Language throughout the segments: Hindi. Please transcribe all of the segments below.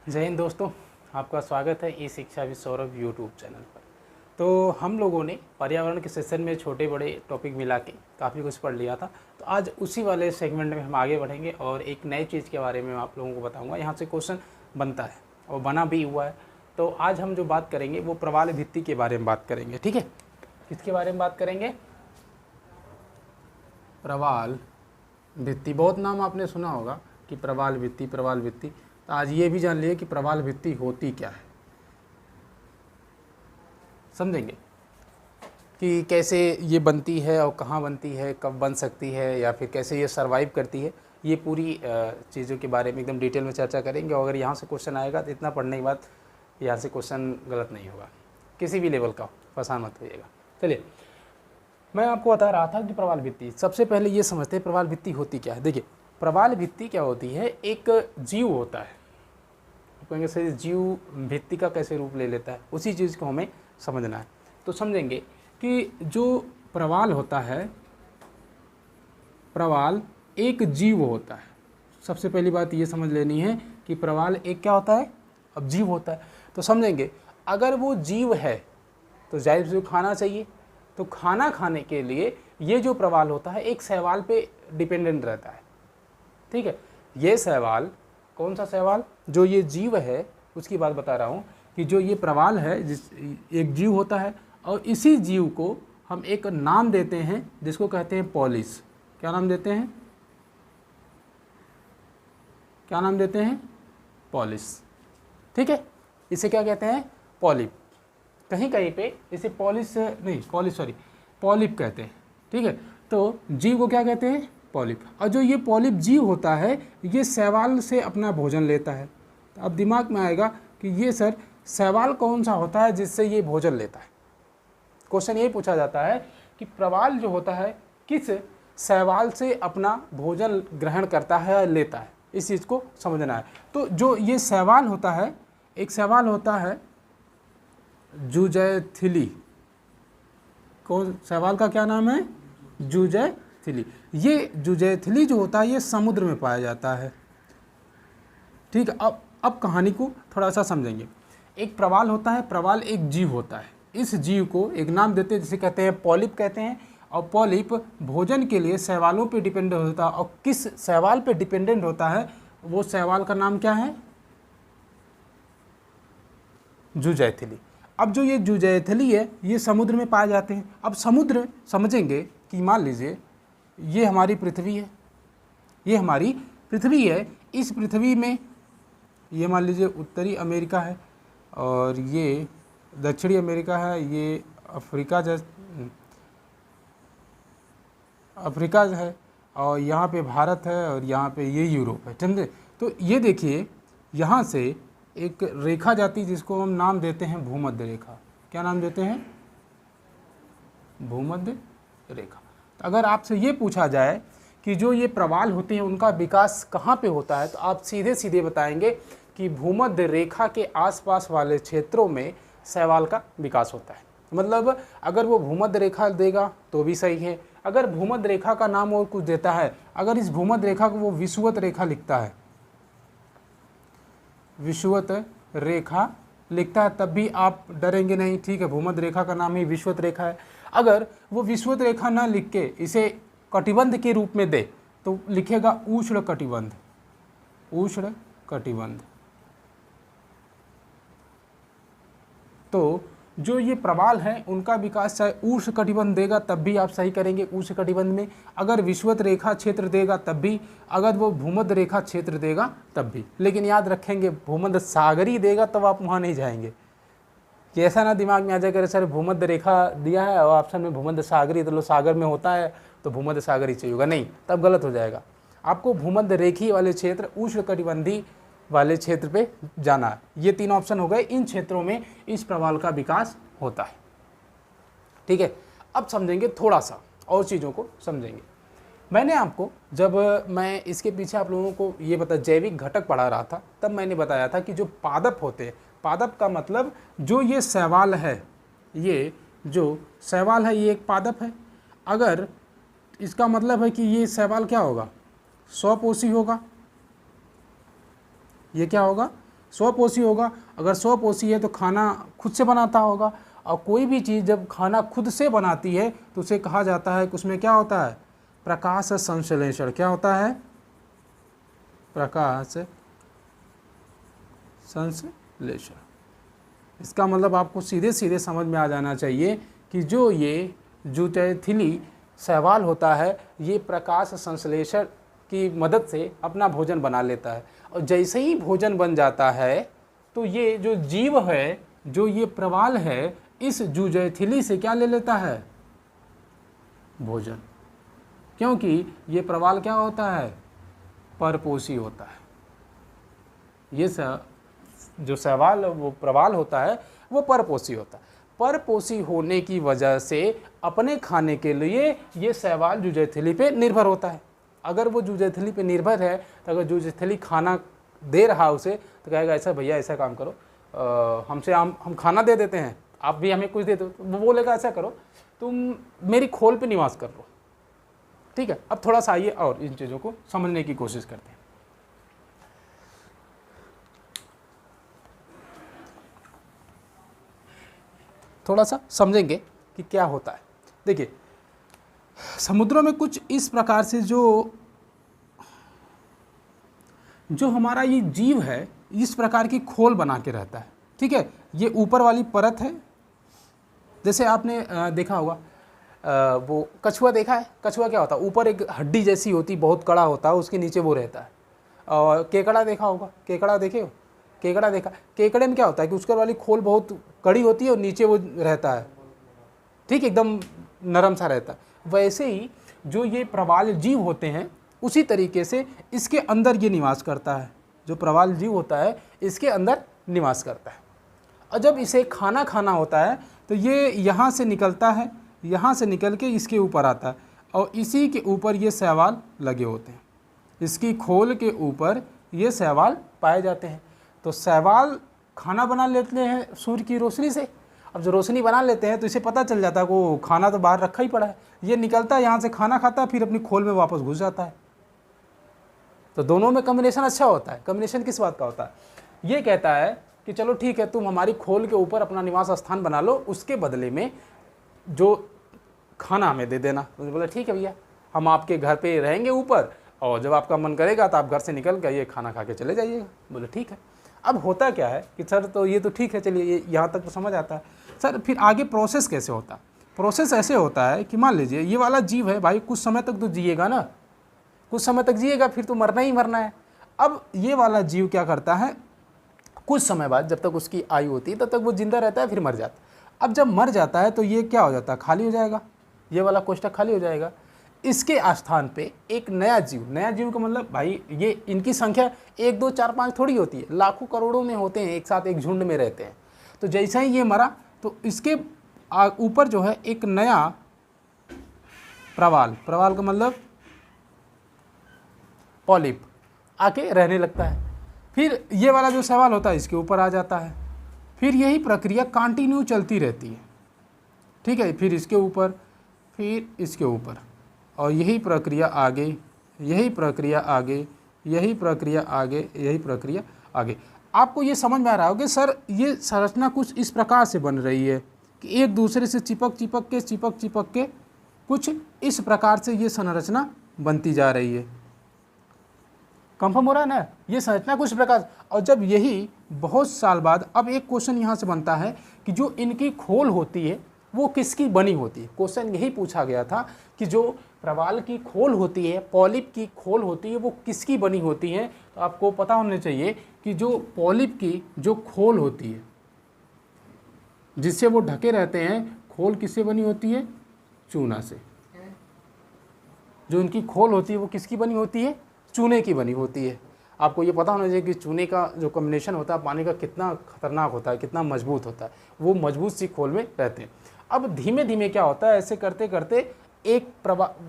जय हिंद दोस्तों, आपका स्वागत है ई शिक्षा विद सौरभ यूट्यूब चैनल पर। तो हम लोगों ने पर्यावरण के सेशन में छोटे बड़े टॉपिक मिला के काफ़ी कुछ पढ़ लिया था। तो आज उसी वाले सेगमेंट में हम आगे बढ़ेंगे और एक नई चीज़ के बारे में आप लोगों को बताऊंगा। यहाँ से क्वेश्चन बनता है और बना भी हुआ है। तो आज हम जो बात करेंगे वो प्रवाल भित्ति के बारे में बात करेंगे। ठीक है, किसके बारे में बात करेंगे? प्रवाल भित्ति। बहुत नाम आपने सुना होगा कि प्रवाल भित्ति, प्रवाल भित्ति। तो आज ये भी जान लिए कि प्रवाल भित्ति होती क्या है, समझेंगे कि कैसे ये बनती है और कहाँ बनती है, कब बन सकती है या फिर कैसे ये सरवाइव करती है। ये पूरी चीज़ों के बारे में एकदम डिटेल में चर्चा करेंगे। और अगर यहाँ से क्वेश्चन आएगा तो इतना पढ़ने के बाद यहाँ से क्वेश्चन गलत नहीं होगा, किसी भी लेवल का, परेशान मत होइएगा। चलिए, मैं आपको बता रहा था कि प्रवाल भित्ति, सबसे पहले ये समझते हैं प्रवाल भित्ति होती क्या है। देखिए, प्रवाल भित्ति क्या होती है? एक जीव होता है। कहेंगे सर जीव भित्ति का कैसे रूप ले लेता है, उसी चीज़ को हमें समझना है। तो समझेंगे कि जो प्रवाल होता है, प्रवाल एक जीव होता है। सबसे पहली बात ये समझ लेनी है कि प्रवाल एक क्या होता है? अब जीव होता है। तो समझेंगे अगर वो जीव है तो जाहिर से खाना चाहिए। तो खाना खाने के लिए ये जो प्रवाल होता है एक शैवाल पे डिपेंडेंट रहता है। ठीक है, ये शैवाल, कौन सा शैवाल? जो ये जीव है उसकी बात बता रहा हूँ कि जो ये प्रवाल है, एक जीव होता है और इसी जीव को हम एक नाम देते हैं जिसको कहते हैं पॉलिस। क्या नाम देते हैं? क्या नाम देते हैं? पॉलिस। ठीक है, इसे क्या कहते हैं? पॉलिप। कहीं कहीं पे इसे पॉलिस नहीं, पॉलिप कहते हैं। ठीक है, तो जीव को क्या कहते हैं? पॉलिप। और जो ये पॉलिप जीव होता है ये शैवाल से अपना भोजन लेता है। तो अब दिमाग में आएगा कि ये सर शैवाल कौन सा होता है जिससे ये भोजन लेता है। क्वेश्चन ये पूछा जाता है कि प्रवाल जो होता है किस शैवाल से अपना भोजन ग्रहण करता है या लेता है, इस चीज़ को समझना है। तो जो ये शैवाल होता है, एक शैवाल होता है जुजैथिली। कौन शैवाल का क्या नाम है? जुजैथिली। ये जुजैथिली जो होता है ये समुद्र में पाया जाता है। ठीक है, अब कहानी को थोड़ा सा समझेंगे। एक प्रवाल होता है, प्रवाल एक जीव होता है। इस जीव को एक नाम देते हैं जिसे कहते हैं पॉलिप कहते हैं। और पॉलिप भोजन के लिए शैवालों पे डिपेंडेंट होता है। और किस शैवाल पे डिपेंडेंट होता है वो शैवाल का नाम क्या है? जुजैथिली। अब जो ये जुजैथिली है ये समुद्र में पाए जाते हैं। अब समुद्र समझेंगे कि मान लीजिए ये हमारी पृथ्वी है, ये हमारी पृथ्वी है। इस पृथ्वी में ये मान लीजिए उत्तरी अमेरिका है और ये दक्षिणी अमेरिका है, ये अफ्रीका है और यहाँ पे भारत है और यहाँ पे ये यूरोप है। समझे? तो ये देखिए यहाँ से एक रेखा जाती है जिसको हम नाम देते हैं भूमध्य रेखा। क्या नाम देते हैं? भूमध्य रेखा। तो अगर आपसे ये पूछा जाए कि जो ये प्रवाल होते हैं उनका विकास कहाँ पे होता है, तो आप सीधे सीधे बताएंगे कि भूमध्य रेखा के आसपास वाले क्षेत्रों में शैवाल का विकास होता है। मतलब अगर वो भूमध्य रेखा देगा तो भी सही है, अगर भूमध्य रेखा का नाम और कुछ देता है, अगर इस भूमध्य रेखा को वो विषुवत रेखा लिखता है, विषुवत रेखा लिखता है, तब भी आप डरेंगे नहीं। ठीक है, भूमध्य रेखा का नाम ही विषुवत रेखा है। अगर वो विषुवत रेखा ना लिख के इसे कटिबंध के रूप में दे तो लिखेगा उष्ण कटिबंध, उष्ण कटिबंध। तो जो ये प्रवाल हैं उनका विकास चाहे उष्ण कटिबंध देगा तब भी आप सही करेंगे, उष्ण कटिबंध में। अगर विषुवत रेखा क्षेत्र देगा तब भी, अगर वो भूमध्य रेखा क्षेत्र देगा तब भी। लेकिन याद रखेंगे भूमध्य सागरी देगा तब आप वहाँ नहीं जाएंगे। कि ऐसा ना दिमाग में आ जाए कि सर भूमध्य रेखा दिया है और ऑप्शन में भूमध्य सागरी, तो लो सागर में होता है तो भूमध्य सागरी चाहिए होगा, नहीं, तब गलत हो जाएगा। आपको भूमध्य रेखी वाले क्षेत्र, उष्ण कटिबंधी वाले क्षेत्र पे जाना है। ये तीन ऑप्शन हो गए, इन क्षेत्रों में इस प्रवाल का विकास होता है। ठीक है, अब समझेंगे थोड़ा सा और चीज़ों को समझेंगे। मैंने आपको, जब मैं इसके पीछे आप लोगों को ये बता जैविक घटक पढ़ा रहा था, तब मैंने बताया था कि जो पादप होते हैं, पादप का मतलब जो ये शैवाल है, ये जो शैवाल है ये एक पादप है। अगर इसका मतलब है कि ये शैवाल क्या होगा? स्वपोषी होगा। ये क्या होगा? स्वपोषी होगा। अगर स्वपोषी है तो खाना खुद से बनाता होगा, और कोई भी चीज़ जब खाना खुद से बनाती है तो उसे कहा जाता है कि उसमें क्या होता है, प्रकाश संश्लेषण। क्या होता है, प्रकाश संश्लेषण। इसका मतलब आपको सीधे सीधे समझ में आ जाना चाहिए कि जो ये ज़ूथैथिली शैवाल होता है ये प्रकाश संश्लेषण की मदद से अपना भोजन बना लेता है, और जैसे ही भोजन बन जाता है तो ये जो जीव है, जो ये प्रवाल है, इस ज़ूथैथिली से क्या ले लेता है, भोजन। क्योंकि ये प्रवाल क्या होता है, परपोषी होता है। ये जो शैवाल वो प्रवाल होता है वो परपोषी होता है। परपोषी होने की वजह से अपने खाने के लिए ये शैवाल ज़ूथैथिली पे निर्भर होता है। अगर वो ज़ूथैथिली पे निर्भर है तो अगर ज़ूथैथिली खाना दे रहा उसे तो कहेगा ऐसा भैया ऐसा काम करो, हमसे हम खाना दे देते हैं, आप भी हमें कुछ दे दो। वो बोलेगा ऐसा करो, तुम मेरी खोल पे निवास कर लो। ठीक है, अब थोड़ा सा आइए और इन चीज़ों को समझने की कोशिश करते हैं। थोड़ा सा समझेंगे कि क्या होता है। देखिए, समुद्रों में कुछ इस प्रकार से जो हमारा ये जीव है इस प्रकार की खोल बना के रहता है। ठीक है, ये ऊपर वाली परत है। जैसे आपने देखा होगा, वो कछुआ देखा है। कछुआ क्या होता है, ऊपर एक हड्डी जैसी होती, बहुत कड़ा होता है, उसके नीचे वो रहता है। और केकड़ा देखा होगा, केकड़ा देखे हो, केकड़ा देखा। केकड़े में क्या होता है कि उसके वाली खोल बहुत कड़ी होती है और नीचे वो रहता है, ठीक, एकदम नरम सा रहता है। वैसे ही जो ये प्रवाल जीव होते हैं उसी तरीके से इसके अंदर ये निवास करता है। जो प्रवाल जीव होता है इसके अंदर निवास करता है, और जब इसे खाना खाना होता है तो ये यहाँ से निकलता है, यहाँ से निकल के इसके ऊपर आता है, और इसी के ऊपर ये शैवाल लगे होते हैं। इसकी खोल के ऊपर ये शैवाल पाए जाते हैं। तो शैवाल खाना बना लेते हैं सूर्य की रोशनी से। अब जो रोशनी बना लेते हैं तो इसे पता चल जाता है कि वो खाना तो बाहर रखा ही पड़ा है। ये निकलता है यहाँ से, खाना खाता है, फिर अपनी खोल में वापस घुस जाता है। तो दोनों में कम्बिनेशन अच्छा होता है। कम्बिनेशन किस बात का होता है, ये कहता है कि चलो ठीक है, तुम हमारी खोल के ऊपर अपना निवास स्थान बना लो, उसके बदले में जो खाना हमें दे देना। तो बोला ठीक है भैया, हम आपके घर पे रहेंगे ऊपर, और जब आपका मन करेगा तो आप घर से निकल कर ये खाना खा के चले जाइएगा। बोले ठीक है। अब होता क्या है कि सर तो ये तो ठीक है, चलिए ये यहाँ तक तो समझ आता है। सर फिर आगे प्रोसेस कैसे होता है? प्रोसेस ऐसे होता है कि मान लीजिए ये वाला जीव है भाई, कुछ समय तक तो जिएगा ना, कुछ समय तक जिएगा, फिर तो मरना ही मरना है। अब ये वाला जीव क्या करता है, कुछ समय बाद जब तक उसकी आयु होती है तब तक वो जिंदा रहता है, फिर मर जाता है। अब जब मर जाता है तो ये क्या हो जाता है, खाली हो जाएगा, ये वाला कोष्ठक खाली हो जाएगा। इसके स्थान पे एक नया जीव का मतलब भाई ये इनकी संख्या 1 2 4 5 थोड़ी होती है, लाखों करोड़ों में होते हैं, एक साथ एक झुंड में रहते हैं। तो जैसा ही ये मरा तो इसके ऊपर जो है एक नया प्रवाल का मतलब पॉलिप आके रहने लगता है। फिर ये वाला जो सवाल होता है इसके ऊपर आ जाता है। फिर यही प्रक्रिया कंटिन्यू चलती रहती है। ठीक है, फिर इसके ऊपर, फिर इसके ऊपर, और यही प्रक्रिया आगे, यही प्रक्रिया आगे, यही प्रक्रिया आगे, यही प्रक्रिया आगे। आपको ये समझ में आ रहा होगा कि सर ये संरचना कुछ इस प्रकार से बन रही है कि एक दूसरे से चिपक के कुछ इस प्रकार से ये संरचना बनती जा रही है। कंफर्म हो रहा है ना, ये संरचना कुछ प्रकार। और जब यही बहुत साल बाद अब एक क्वेश्चन यहाँ से बनता है कि जो इनकी खोल होती है वो किसकी बनी होती है। क्वेश्चन यही पूछा गया था कि जो प्रवाल की खोल होती है, पॉलिप की खोल होती है, वो किसकी बनी होती है। तो आपको पता होना चाहिए कि जो पॉलिप की जो खोल होती है जिससे वो ढके रहते हैं, खोल किससे बनी होती है, चूना से। जो इनकी खोल होती है वो किसकी बनी होती है, चूने की बनी होती है। आपको ये पता होना चाहिए कि चूने का जो कॉम्बिनेशन होता है पानी का कितना खतरनाक होता है, कितना मजबूत होता है। वो मजबूत सी खोल में रहते हैं। अब धीमे धीमे क्या होता है, ऐसे करते करते एक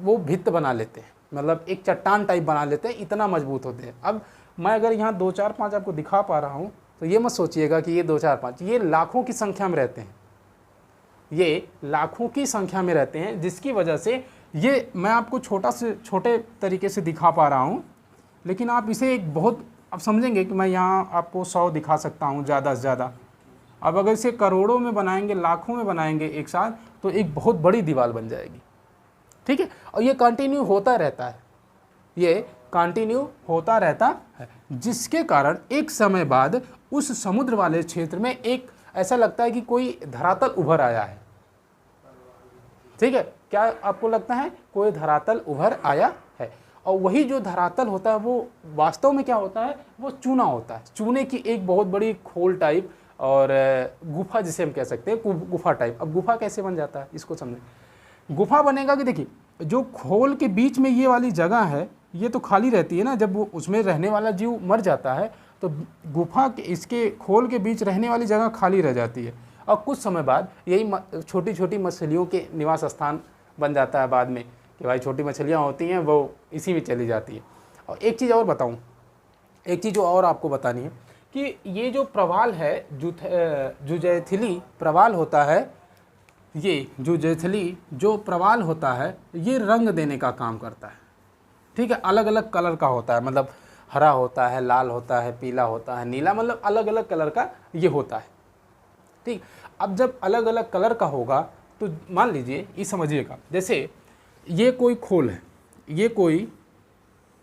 वो भित्त बना लेते हैं, मतलब एक चट्टान टाइप बना लेते हैं, इतना मजबूत होते हैं। अब मैं अगर यहाँ 2 4 5 आपको दिखा पा रहा हूँ तो ये मत सोचिएगा कि ये 2 4 5, ये लाखों की संख्या में रहते हैं, ये लाखों की संख्या में रहते हैं। जिसकी वजह से ये मैं आपको छोटे तरीके से दिखा पा रहा हूँ, लेकिन आप इसे एक बहुत अब समझेंगे कि मैं यहाँ आपको 100 दिखा सकता हूँ ज़्यादा से ज़्यादा। अब अगर इसे करोड़ों में बनाएंगे, लाखों में बनाएंगे एक साथ, तो एक बहुत बड़ी दीवार बन जाएगी। ठीक है, और ये कंटिन्यू होता रहता है, ये कंटिन्यू होता रहता है, जिसके कारण एक समय बाद उस समुद्र वाले क्षेत्र में एक ऐसा लगता है कि कोई धरातल उभर आया है। ठीक है, क्या आपको लगता है? कोई धरातल उभर आया है। और वही जो धरातल होता है वो वास्तव में क्या होता है? वो चूना होता है, चूने की एक बहुत बड़ी खोल टाइप और गुफा जिसे हम कह सकते हैं, गुफा टाइप। अब गुफा कैसे बन जाता है इसको समझें। गुफा बनेगा कि देखिए, जो खोल के बीच में ये वाली जगह है, ये तो खाली रहती है ना, जब वो उसमें रहने वाला जीव मर जाता है तो गुफा के इसके खोल के बीच रहने वाली जगह खाली रह जाती है, और कुछ समय बाद यही छोटी छोटी मछलियों के निवास स्थान बन जाता है बाद में, कि भाई छोटी मछलियाँ होती हैं वो इसी में चली जाती है। और एक चीज़ और बताऊँ, एक चीज़ और आपको बतानी है कि ये जो प्रवाल है, जुजैथिली प्रवाल होता है, ये जुजैथिली जो प्रवाल होता है ये रंग देने का काम करता है। ठीक है, अलग अलग कलर का होता है, मतलब हरा होता है, लाल होता है, पीला होता है, नीला, मतलब अलग अलग कलर का ये होता है। ठीक, अब जब अलग अलग कलर का होगा तो मान लीजिए, ये समझिएगा, जैसे ये कोई खोल है, ये कोई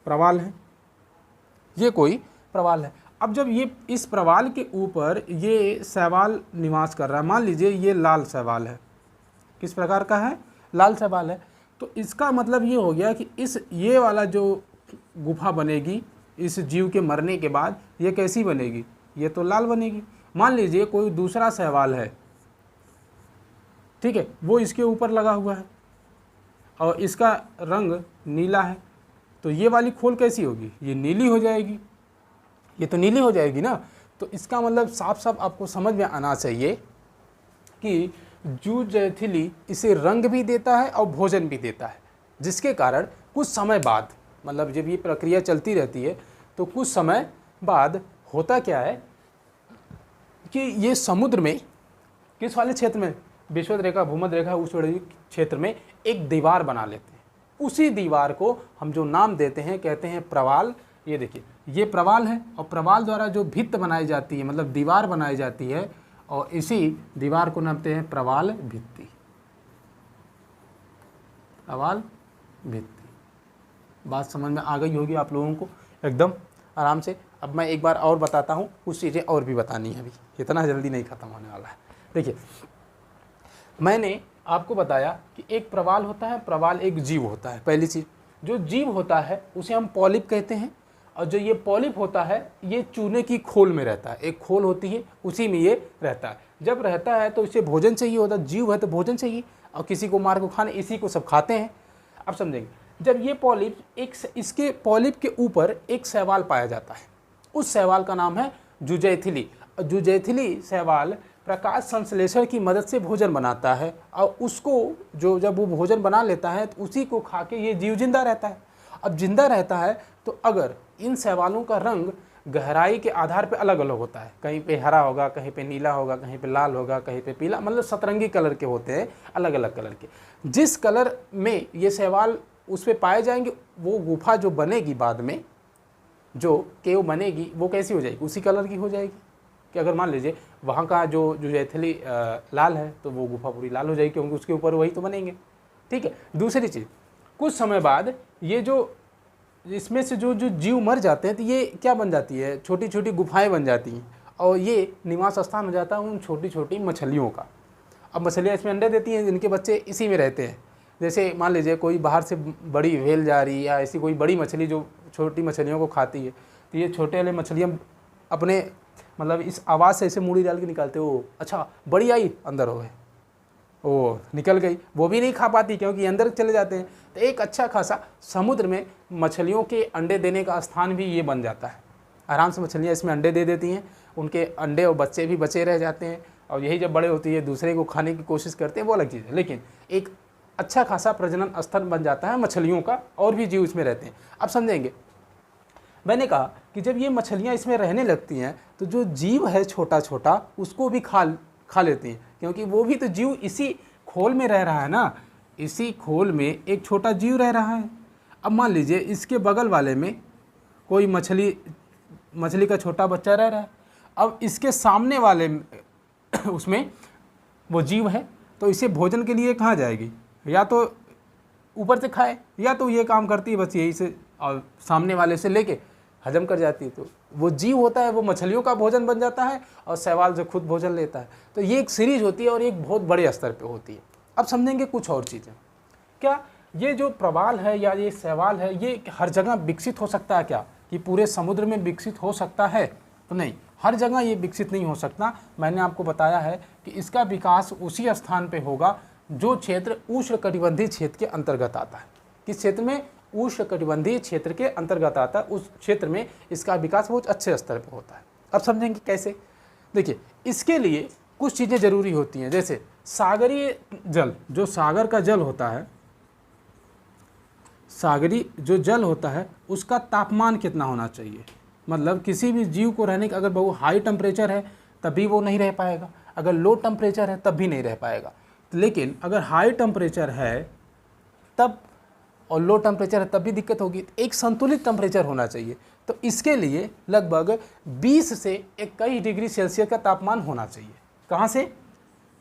प्रवाल है, ये कोई प्रवाल है। अब जब ये इस प्रवाल के ऊपर ये शैवाल निवास कर रहा है, मान लीजिए ये लाल शैवाल है, किस प्रकार का है? लाल शैवाल है। तो इसका मतलब ये हो गया कि ये वाला जो गुफा बनेगी इस जीव के मरने के बाद, ये कैसी बनेगी? ये तो लाल बनेगी। मान लीजिए कोई दूसरा शैवाल है, ठीक है, वो इसके ऊपर लगा हुआ है और इसका रंग नीला है, तो ये वाली खोल कैसी होगी? ये नीली हो जाएगी, ये तो नीली हो जाएगी ना। तो इसका मतलब साफ साफ आपको समझ में आना चाहिए कि जुजैथिली इसे रंग भी देता है और भोजन भी देता है, जिसके कारण कुछ समय बाद, मतलब जब ये प्रक्रिया चलती रहती है तो कुछ समय बाद होता क्या है कि ये समुद्र में, किस वाले क्षेत्र में? विषुवत रेखा, भूमध्य रेखा, उस वाले क्षेत्र में एक दीवार बना लेते हैं। उसी दीवार को हम जो नाम देते हैं, कहते हैं प्रवाल। ये देखिए, ये प्रवाल है, और प्रवाल द्वारा जो भित्त बनाई जाती है, मतलब दीवार बनाई जाती है, और इसी दीवार को नामते हैं प्रवाल भित्ति। प्रवाल भित्ति। बात समझ में आ गई होगी आप लोगों को एकदम आराम से। अब मैं एक बार और बताता हूँ, कुछ चीज़ें और भी बतानी है, अभी इतना जल्दी नहीं ख़त्म होने वाला है। देखिए, मैंने आपको बताया कि एक प्रवाल होता है, प्रवाल एक जीव होता है। पहली चीज़, जो जीव होता है उसे हम पॉलिप कहते हैं, और जो ये पॉलिप होता है ये चूने की खोल में रहता है, एक खोल होती है उसी में ये रहता है। जब रहता है तो इसे भोजन चाहिए होता है, जीव है तो भोजन चाहिए, और किसी को मार को खाने, इसी को सब खाते हैं। अब समझेंगे, जब ये पॉलिप इसके पॉलिप के ऊपर एक शैवाल पाया जाता है, उस शैवाल का नाम है जुजैथिली। जुजैथिली शैवाल प्रकाश संश्लेषण की मदद से भोजन बनाता है, और उसको जब वो भोजन बना लेता है तो उसी को खा के ये जीव जिंदा रहता है। अब जिंदा रहता है तो अगर इन शैवालों का रंग गहराई के आधार पे अलग अलग होता है, कहीं पे हरा होगा, कहीं पे नीला होगा, कहीं पे लाल होगा, कहीं पे पीला, मतलब सतरंगी कलर के होते हैं, अलग अलग कलर के। जिस कलर में ये शैवाल उस पे पाए जाएंगे, वो गुफा जो बनेगी बाद में, जो केव बनेगी, वो कैसी हो जाएगी? उसी कलर की हो जाएगी। कि अगर मान लीजिए वहाँ का जो जुजैथिली लाल है तो वो गुफा पूरी लाल हो जाएगी, क्योंकि उसके ऊपर वही तो बनेंगे। ठीक है। दूसरी चीज़, कुछ समय बाद ये जो इसमें से जो जीव मर जाते हैं तो ये क्या बन जाती है? छोटी छोटी गुफाएं बन जाती हैं, और ये निवास स्थान हो जाता है उन छोटी छोटी मछलियों का। अब मछलियाँ इसमें अंडे देती हैं, जिनके बच्चे इसी में रहते हैं। जैसे मान लीजिए कोई बाहर से बड़ी व्हेल जा रही है, या ऐसी कोई बड़ी मछली जो छोटी मछलियों को खाती है, तो ये छोटे वाले मछलियाँ अपने मतलब इस आवाज़ से ऐसे मूड़ी डाल के निकालते हो, अच्छा बड़ी आई, अंदर हो गए, ओ निकल गई, वो भी नहीं खा पाती क्योंकि अंदर चले जाते हैं। तो एक अच्छा खासा समुद्र में मछलियों के अंडे देने का स्थान भी ये बन जाता है। आराम से मछलियाँ इसमें अंडे दे देती हैं, उनके अंडे और बच्चे भी बचे रह जाते हैं, और यही जब बड़े होती है दूसरे को खाने की कोशिश करते हैं, वो अलग चीज़ है। लेकिन एक अच्छा खासा प्रजनन स्थल बन जाता है मछलियों का, और भी जीव इसमें रहते हैं। अब समझेंगे, मैंने कहा कि जब ये मछलियाँ इसमें रहने लगती हैं तो जो जीव है छोटा छोटा उसको भी खा लेती हैं, क्योंकि वो भी तो जीव इसी खोल में रह रहा है ना, इसी खोल में एक छोटा जीव रह रहा है। अब मान लीजिए इसके बगल वाले में कोई मछली मछली का छोटा बच्चा रह रहा है। अब इसके सामने वाले उसमें वो जीव है, तो इसे भोजन के लिए कहाँ जाएगी, या तो ऊपर से खाए, या तो ये काम करती है बस यही से और सामने वाले से लेके हजम कर जाती है। तो वो जीव होता है वो मछलियों का भोजन बन जाता है और शैवाल जो खुद भोजन लेता है। तो ये एक सीरीज होती है और एक बहुत बड़े स्तर पे होती है। अब समझेंगे कुछ और चीज़ें। क्या ये जो प्रवाल है या ये शैवाल है ये हर जगह विकसित हो सकता है क्या, कि पूरे समुद्र में विकसित हो सकता है? तो नहीं, हर जगह ये विकसित नहीं हो सकता। मैंने आपको बताया है कि इसका विकास उसी स्थान पे होगा जो क्षेत्र उष्णकटिबंधीय क्षेत्र के अंतर्गत आता है। किस क्षेत्र में? उष्णकटिबंधीय क्षेत्र के अंतर्गत आता है, उस क्षेत्र में इसका विकास बहुत अच्छे स्तर पर होता है। अब समझेंगे कैसे। देखिए, इसके लिए कुछ चीज़ें जरूरी होती हैं, जैसे सागरीय जल, जो सागर का जल होता है, सागरी जो जल होता है उसका तापमान कितना होना चाहिए। मतलब किसी भी जीव को रहने का अगर बहुत हाई टेम्परेचर है तभी वो नहीं रह पाएगा, अगर लो टेम्परेचर है तब भी नहीं रह पाएगा। लेकिन अगर हाई टेम्परेचर है तब और लो टेम्परेचर है तब भी दिक्कत होगी। एक संतुलित टेम्परेचर होना चाहिए। तो इसके लिए लगभग 20 से 21 डिग्री सेल्सियस का तापमान होना चाहिए। कहाँ से?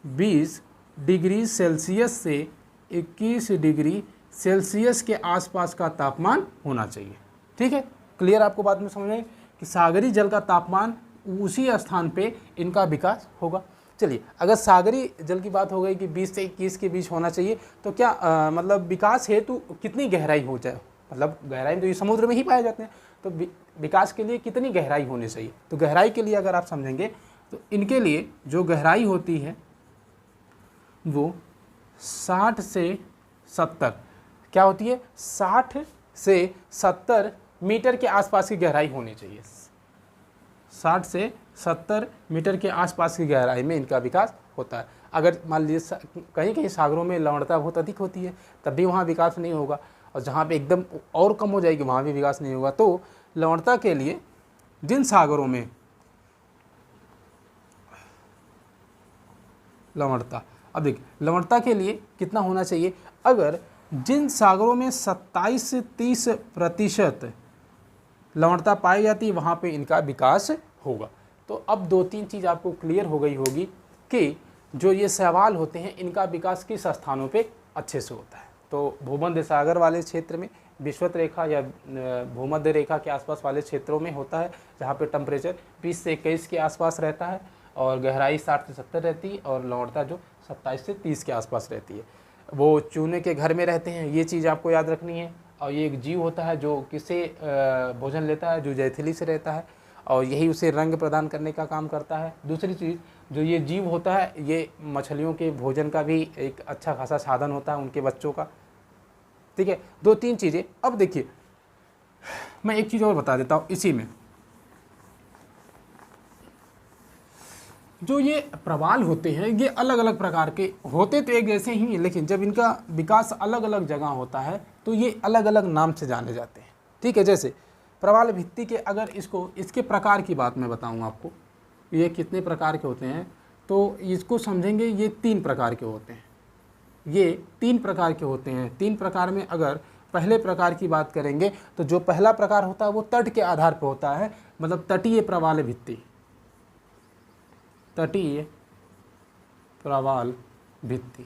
20 डिग्री सेल्सियस से 21 डिग्री सेल्सियस के आसपास का तापमान होना चाहिए। ठीक है, क्लियर? आपको बात में समझ में कि सागरी जल का तापमान उसी स्थान पे इनका विकास होगा। चलिए, अगर सागरी जल की बात हो गई कि 20 से 21 के बीच होना चाहिए, तो क्या मतलब विकास हेतु कितनी गहराई हो जाए, मतलब गहराई तो ये समुद्र में ही पाए जाते हैं, तो विकास के लिए कितनी गहराई होनी चाहिए? तो गहराई के लिए अगर आप समझेंगे तो इनके लिए जो गहराई होती है वो 60 से 70 क्या होती है, 60 से 70 मीटर के आसपास की गहराई होनी चाहिए। 60 से 70 मीटर के आसपास की गहराई में इनका विकास होता है। अगर मान लीजिए कहीं कहीं सागरों में लवणता बहुत अधिक होती है तब भी वहाँ विकास नहीं होगा, और जहाँ पे एकदम और कम हो जाएगी वहाँ भी विकास नहीं होगा। तो लवणता के लिए जिन सागरों में लवणता, अब देखिए लवणता के लिए कितना होना चाहिए, अगर जिन सागरों में 27 से 30% लवणता पाई जाती है वहाँ पे इनका विकास होगा। तो अब 2-3 चीज़ आपको क्लियर हो गई होगी कि जो ये शैवाल होते हैं इनका विकास किस स्थानों पे अच्छे से होता है। तो भूमध्य सागर वाले क्षेत्र में, विषुवत रेखा या भूमध्य रेखा के आसपास वाले क्षेत्रों में होता है, जहाँ पे टेम्परेचर 20 से 21 के आसपास रहता है और गहराई 60 से 70 रहती है और लवणता जो 27 से 30 के आसपास रहती है। वो चूने के घर में रहते हैं, ये चीज़ आपको याद रखनी है। और ये एक जीव होता है जो किससे भोजन लेता है, जो जैथिली से रहता है, और यही उसे रंग प्रदान करने का काम करता है। दूसरी चीज़, जो ये जीव होता है ये मछलियों के भोजन का भी एक अच्छा खासा साधन होता है उनके बच्चों का। ठीक है, 2-3 चीज़ें। अब देखिए, मैं एक चीज़ और बता देता हूँ इसी में। जो ये प्रवाल होते हैं ये अलग अलग प्रकार के होते तो एक जैसे ही, लेकिन जब इनका विकास अलग अलग जगह होता है तो ये अलग अलग नाम से जाने जाते हैं। ठीक है, जैसे प्रवाल भित्ति के, अगर इसके प्रकार की बात मैं बताऊं आपको, ये कितने प्रकार के होते हैं तो इसको समझेंगे। ये 3 प्रकार के होते हैं, ये 3 प्रकार के होते हैं। 3 प्रकार में अगर पहले प्रकार की बात करेंगे तो जो पहला प्रकार होता है वो तट के आधार पर होता है, मतलब तटीय प्रवाल भित्ति, तटीय प्रवाल भित्ति,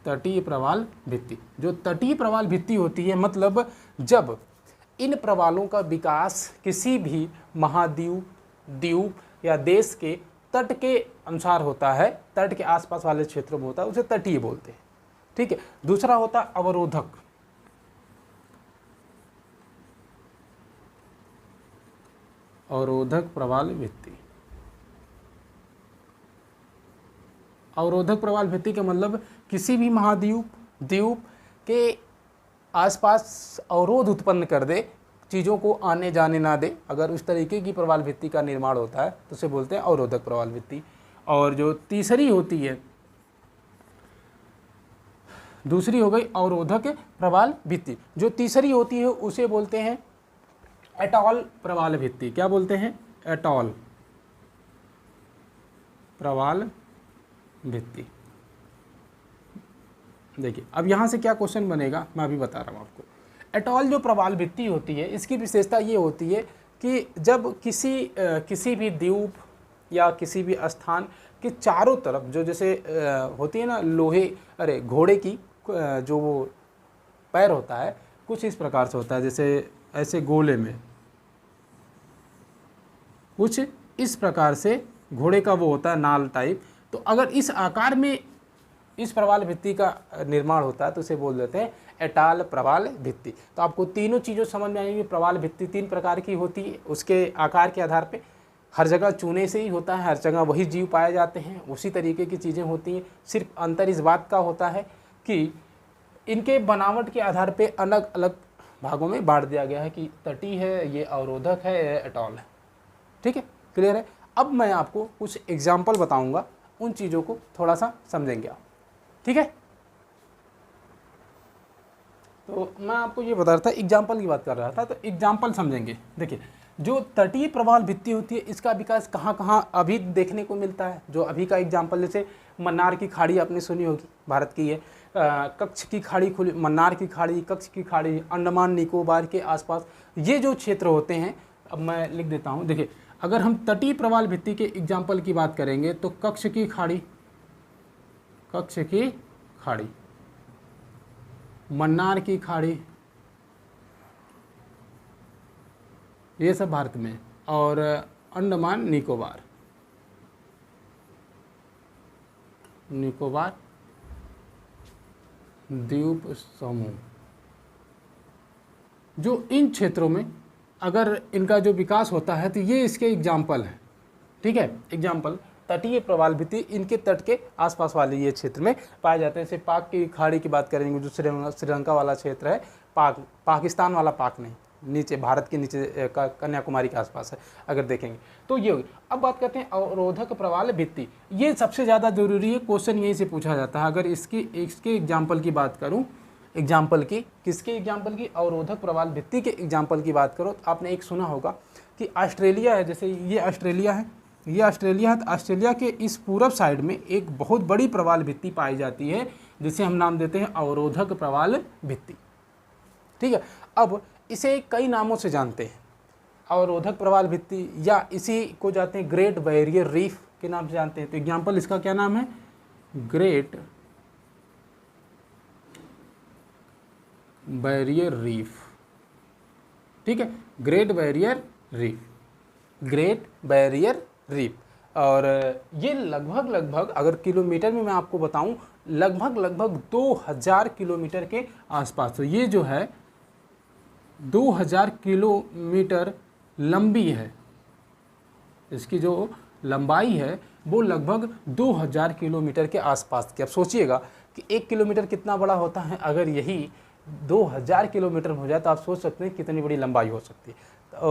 तटीय प्रवाल भित्ति। जो तटीय प्रवाल भित्ति होती है, मतलब जब इन प्रवालों का विकास किसी भी महाद्वीप, द्वीप या देश के तट के अनुसार होता है, तट के आसपास वाले क्षेत्रों में होता है, उसे तटीय बोलते हैं। ठीक है, दूसरा होता है अवरोधक, अवरोधक प्रवाल भित्ति। अवरोधक प्रवाल भित्ति का मतलब किसी भी महाद्वीप, द्वीप के आसपास अवरोध उत्पन्न कर दे, चीज़ों को आने जाने ना दे। अगर उस तरीके की प्रवाल भित्ति का निर्माण होता है तो उसे बोलते हैं अवरोधक प्रवाल भित्ति। और जो तीसरी होती है, दूसरी हो गई अवरोधक प्रवाल भित्ति। जो तीसरी होती है उसे बोलते हैं एटॉल प्रवाल भित्ति। क्या बोलते हैं? एटॉल प्रवाल भित्ति। देखिए, अब यहाँ से क्या क्वेश्चन बनेगा मैं अभी बता रहा हूँ आपको। एटॉल जो प्रवाल भित्ति होती है, इसकी विशेषता ये होती है कि जब किसी भी द्वीप या किसी भी स्थान के चारों तरफ जो जैसे होती है ना घोड़े की जो वो पैर होता है कुछ इस प्रकार से होता है, जैसे ऐसे गोले में कुछ इस प्रकार से घोड़े का वो होता है नाल टाइप। तो अगर इस आकार में इस प्रवाल भित्ति का निर्माण होता है तो उसे बोल देते हैं एटाल प्रवाल भित्ति। तो आपको तीनों चीज़ों समझ में आएंगी। प्रवाल भित्ति 3 प्रकार की होती है, उसके आकार के आधार पे हर जगह चूने से ही होता है, हर जगह वही जीव पाए जाते हैं, उसी तरीके की चीज़ें होती हैं। सिर्फ अंतर इस बात का होता है कि इनके बनावट के आधार पे अलग अलग भागों में बांट दिया गया है कि तटीय है, ये अवरोधक है, ये एटॉल है। ठीक है, क्लियर है। अब मैं आपको कुछ एग्जाम्पल बताऊंगा, उन चीज़ों को थोड़ा सा समझेंगे आप। ठीक है, तो मैं आपको ये बता रहा था, एग्जाम्पल की बात कर रहा था, तो एग्जाम्पल समझेंगे। देखिए, जो तटीय प्रवाल भित्ति होती है इसका विकास कहाँ कहाँ अभी देखने को मिलता है। जो अभी का एग्जाम्पल, जैसे मन्नार की खाड़ी आपने सुनी होगी, भारत की है, कच्छ की खाड़ी खुली, मन्नार की खाड़ी, कच्छ की खाड़ी, अंडमान निकोबार के आसपास ये जो क्षेत्र होते हैं। अब मैं लिख देता हूँ। देखिए, अगर हम तटीय प्रवाल भित्ति के एग्जाम्पल की बात करेंगे तो कच्छ की खाड़ी, मन्नार की खाड़ी, ये सब भारत में, और अंडमान निकोबार द्वीप समूह, जो इन क्षेत्रों में अगर इनका जो विकास होता है तो ये इसके एग्जाम्पल हैं। ठीक है, एग्जाम्पल तटीय प्रवाल भित्ति इनके तट के आसपास वाले ये क्षेत्र में पाए जाते हैं। जैसे पाक की खाड़ी की बात करेंगे, जो श्रीलंका वाला क्षेत्र है, पाकिस्तान वाला पाक नहीं, नीचे भारत के नीचे कन्याकुमारी के आसपास है, अगर देखेंगे तो ये होगी। अब बात करते हैं अवरोधक प्रवाल भित्ति। ये सबसे ज़्यादा जरूरी है, क्वेश्चन यहीं से पूछा जाता है। अगर इसके एग्जाम्पल की बात करूँ, किसके एग्जाम्पल की, अवरोधक प्रवाल भित्ति के एग्जाम्पल की बात करो तो आपने एक सुना होगा कि ऑस्ट्रेलिया है, जैसे ये ऑस्ट्रेलिया है, तो ऑस्ट्रेलिया के इस पूरब साइड में एक बहुत बड़ी प्रवाल भित्ति पाई जाती है जिसे हम नाम देते हैं अवरोधक प्रवाल भित्ति। ठीक है, अब इसे कई नामों से जानते हैं, अवरोधक प्रवाल भित्ति, या इसी को जानते हैं ग्रेट बैरियर रीफ के नाम से जानते हैं। तो एग्जाम्पल इसका क्या नाम है, ग्रेट बैरियर रीफ। ठीक है, ग्रेट बैरियर रीफ। और ये लगभग अगर किलोमीटर में मैं आपको बताऊं, लगभग 2000 किलोमीटर के आसपास। तो ये जो है 2000 किलोमीटर लंबी है, इसकी जो लंबाई है वो लगभग 2000 किलोमीटर के आसपास की। अब सोचिएगा कि 1 किलोमीटर कितना बड़ा होता है, अगर यही 2000 किलोमीटर हो जाए तो आप सोच सकते हैं कितनी बड़ी लंबाई हो सकती है।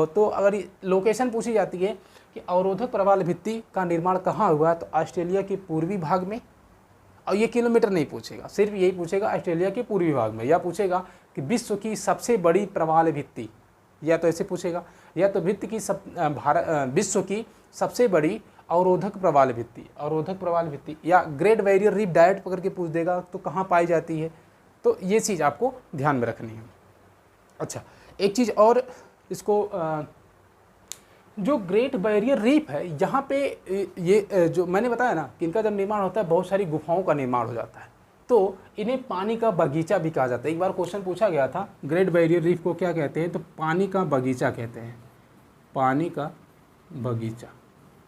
तो अगर लोकेशन पूछी जाती है कि अवरोधक प्रवाल भित्ति का निर्माण कहाँ हुआ, तो ऑस्ट्रेलिया के पूर्वी भाग में, और ये किलोमीटर नहीं पूछेगा, सिर्फ यही पूछेगा ऑस्ट्रेलिया के पूर्वी भाग में, या पूछेगा कि विश्व की सबसे बड़ी प्रवाल भित्ति, या तो ऐसे पूछेगा, या तो विश्व की सबसे बड़ी अवरोधक प्रवाल भित्ति, या ग्रेट बैरियर रीफ डायरेक्ट पकड़ के पूछ देगा तो कहाँ पाई जाती है। तो ये चीज़ आपको ध्यान में रखनी है। अच्छा, एक चीज़ और, इसको जो ग्रेट बैरियर रीफ है, यहाँ पे ये जो मैंने बताया ना कि इनका जब निर्माण होता है बहुत सारी गुफाओं का निर्माण हो जाता है, तो इन्हें पानी का बगीचा भी कहा जाता है। एक बार क्वेश्चन पूछा गया था, ग्रेट बैरियर रीफ को क्या कहते हैं, तो पानी का बगीचा कहते हैं, पानी का बगीचा।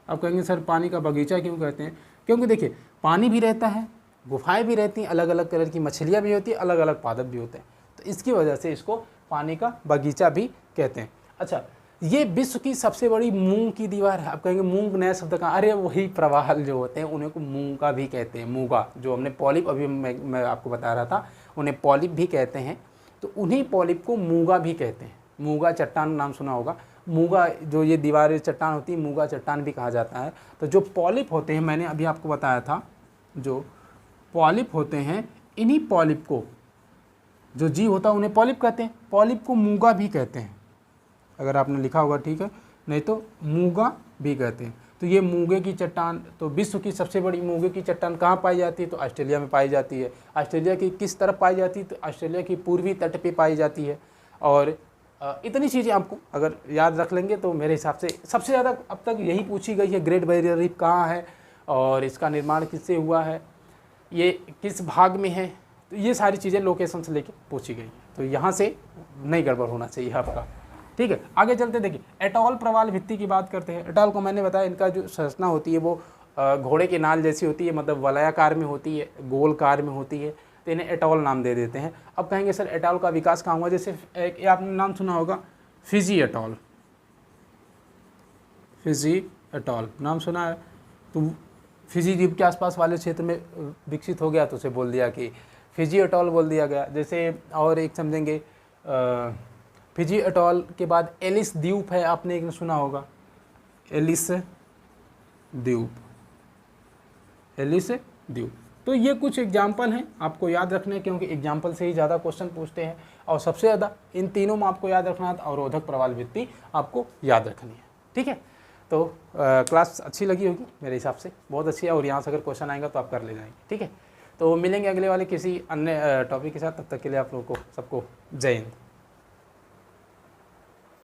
अब कहेंगे सर पानी का बगीचा क्यों कहते हैं, क्योंकि देखिए पानी भी रहता है, गुफाएं भी रहती हैं, अलग अलग कलर की मछलियाँ भी होती हैं, अलग अलग पादप भी होते हैं, तो इसकी वजह से इसको पानी का बगीचा भी कहते हैं। अच्छा, ये विश्व की सबसे बड़ी मूंग की दीवार है। आप कहेंगे मूंग नया शब्द का, अरे वही प्रवाल जो होते हैं उन्हें को मूंगा भी कहते हैं। मूंगा जो हमने पॉलिप, अभी मैं आपको बता रहा था, उन्हें पॉलिप भी कहते हैं, तो उन्हीं पॉलिप को मूंगा भी कहते हैं। मूंगा चट्टान नाम सुना होगा, मूंगा जो ये दीवार चट्टान होती है, मूंगा चट्टान भी कहा जाता है। तो जो पॉलिप होते हैं, मैंने अभी आपको बताया था, जो पॉलिप होते हैं, इन्हीं पॉलिप को, जो जीव होता है उन्हें पॉलिप कहते हैं, पॉलिप को मूंगा भी कहते हैं। अगर आपने लिखा होगा ठीक है, नहीं तो मूंगा भी कहते हैं। तो ये मूंगे की चट्टान, तो विश्व की सबसे बड़ी मूंगे की चट्टान कहाँ पाई जाती है, तो ऑस्ट्रेलिया में पाई जाती है। ऑस्ट्रेलिया की किस तरफ पाई जाती है, तो ऑस्ट्रेलिया की पूर्वी तट पे पाई जाती है। और इतनी चीज़ें आपको अगर याद रख लेंगे तो मेरे हिसाब से सबसे ज़्यादा अब तक यही पूछी गई है, ग्रेट बैरियर रीफ कहाँ है और इसका निर्माण किससे हुआ है, ये किस भाग में है, तो ये सारी चीज़ें लोकेशन से लेके पूछी गई हैं। तो यहाँ से नहीं गड़बड़ होना चाहिए आपका। ठीक है, आगे चलते देखिए एटॉल प्रवाल भित्ति की बात करते हैं। एटॉल को मैंने बताया इनका जो संरचना होती है वो घोड़े के नाल जैसी होती है, मतलब वलयाकार में होती है, गोलकार में होती है, तो इन्हें एटॉल नाम दे देते हैं। अब कहेंगे सर एटॉल का विकास कहाँ हुआ, जैसे एक आपने नाम सुना होगा फिजी एटॉल, फिजी एटॉल नाम सुना है, तो फिजी द्वीप के आसपास वाले क्षेत्र में विकसित हो गया तो उसे बोल दिया कि फिजी एटॉल बोल दिया गया। जैसे और एक समझेंगे फिजी एटॉल के बाद एलिस द्वीप है, आपने एक सुना होगा एलिस द्वीप, एलिस द्वीप। तो ये कुछ एग्जाम्पल हैं आपको याद रखने, क्योंकि एग्जाम्पल से ही ज़्यादा क्वेश्चन पूछते हैं और सबसे ज़्यादा इन तीनों में आपको याद रखना है, अवरोधक प्रवाल भित्ति आपको याद रखनी है। ठीक है, तो क्लास अच्छी लगी होगी मेरे हिसाब से, बहुत अच्छी है, और यहाँ से अगर क्वेश्चन आएगा तो आप कर ले जाएंगे। ठीक है, तो मिलेंगे अगले वाले किसी अन्य टॉपिक के साथ, तब तक के लिए आप लोगों को सबको जय हिंद।